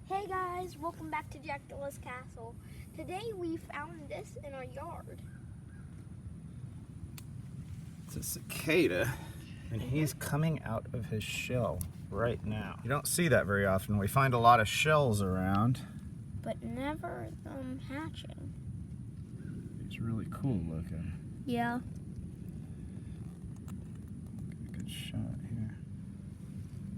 Hey guys, welcome back to Jackula Castle. Today we found this in our yard. It's a cicada, and he's coming out of his shell right now. You don't see that very often. We find a lot of shells around, but never them hatching. He's really cool looking. Yeah. Good shot here.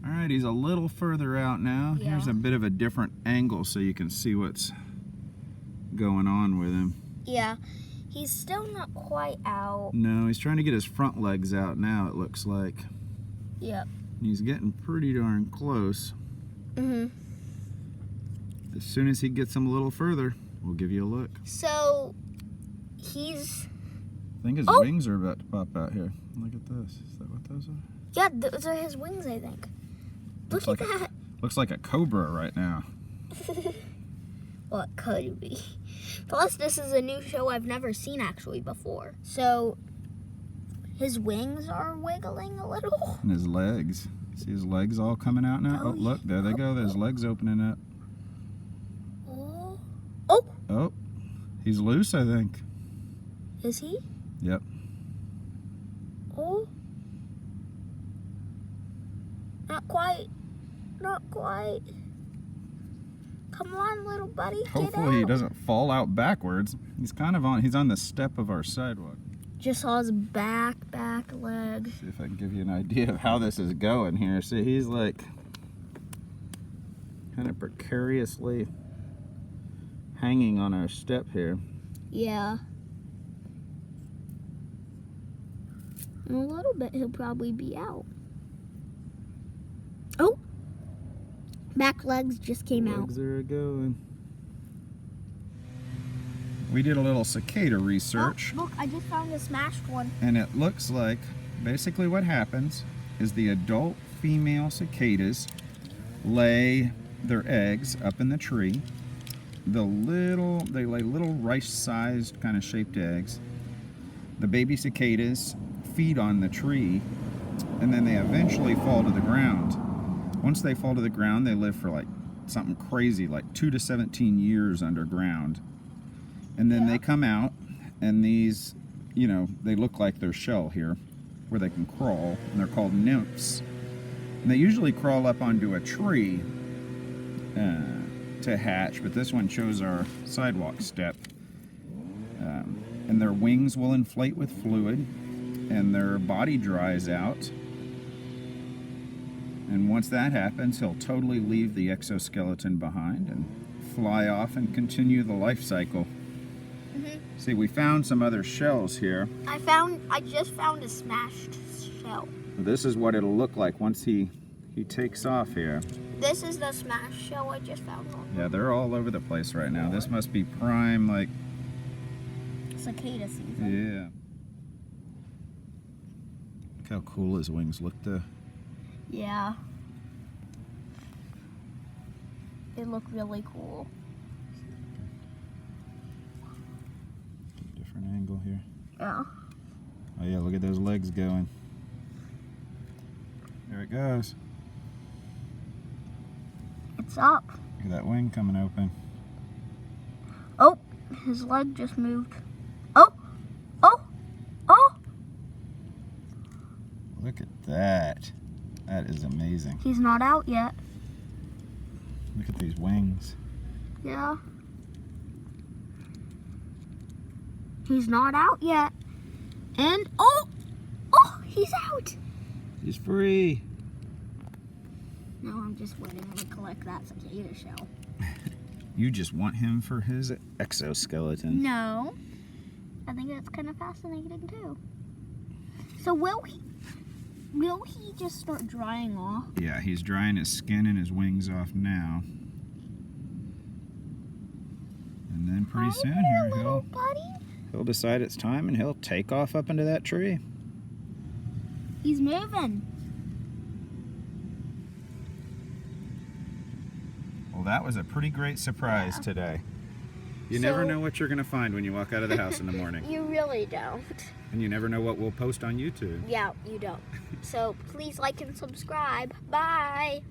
All right, he's a little further out now. Yeah. Here's a bit of a different angle so you can see what's going on with him. Yeah, he's still not quite out. No, he's trying to get his front legs out now, it looks like. Yep. He's getting pretty darn close. Mm-hmm. As soon as he gets them a little further, we'll give you a look. So, he's... I think his wings are about to pop out here. Look at this. Is that what those are? Yeah, those are his wings, I think. Look at that. Looks like a cobra right now. Well, it could be. Plus, this is a new show I've never seen actually before. So, his wings are wiggling a little. And his legs. See his legs all coming out now? Oh, look, there they go. There's legs opening up. Oh. Oh! Oh, he's loose, I think. Is he? Yep. Oh. Not quite. Not quite. Come on, little buddy. Hopefully he doesn't fall out backwards. He's on the step of our sidewalk. Just saw his back leg. See if I can give you an idea of how this is going here. See, he's like kind of precariously hanging on our step here. Yeah. In a little bit, he'll probably be out. Oh! Back legs just came out. Legs are going. We did a little cicada research. Oh, look, I just found a smashed one. And it looks like basically what happens is the adult female cicadas lay their eggs up in the tree. They lay little rice-sized kind of shaped eggs. The baby cicadas feed on the tree, and then they eventually fall to the ground. Once they fall to the ground, they live for like something crazy, like 2 to 17 years underground. And then they come out, and these, they look like their shell here, where they can crawl, and they're called nymphs. And they usually crawl up onto a tree to hatch, but this one chose our sidewalk step. And their wings will inflate with fluid, and their body dries out. And once that happens, he'll totally leave the exoskeleton behind and fly off and continue the life cycle. Mm-hmm. See, we found some other shells here. I just found a smashed shell. This is what it'll look like once he takes off here. This is the smashed shell I just found. Yeah, they're all over the place right now. This must be prime, like... cicada season. Yeah. Look how cool his wings look though. Yeah. They look really cool. Different angle here. Yeah. Oh yeah, look at those legs going. There it goes. It's up. Look at that wing coming open. Oh, his leg just moved. Oh, oh, oh. Look at that. That is amazing. He's not out yet. Look at these wings. Yeah. He's not out yet. And, oh, he's out. He's free. Now I'm just waiting to collect that cicada shell. You just want him for his exoskeleton. No. I think that's kind of fascinating too. So will he just start drying off? Yeah, he's drying his skin and his wings off now. And then pretty soon here he'll decide it's time and he'll take off up into that tree. He's moving. Well, that was a pretty great surprise today. You never know what you're going to find when you walk out of the house in the morning. You really don't. And you never know what we'll post on YouTube. Yeah, you don't. So please like and subscribe. Bye.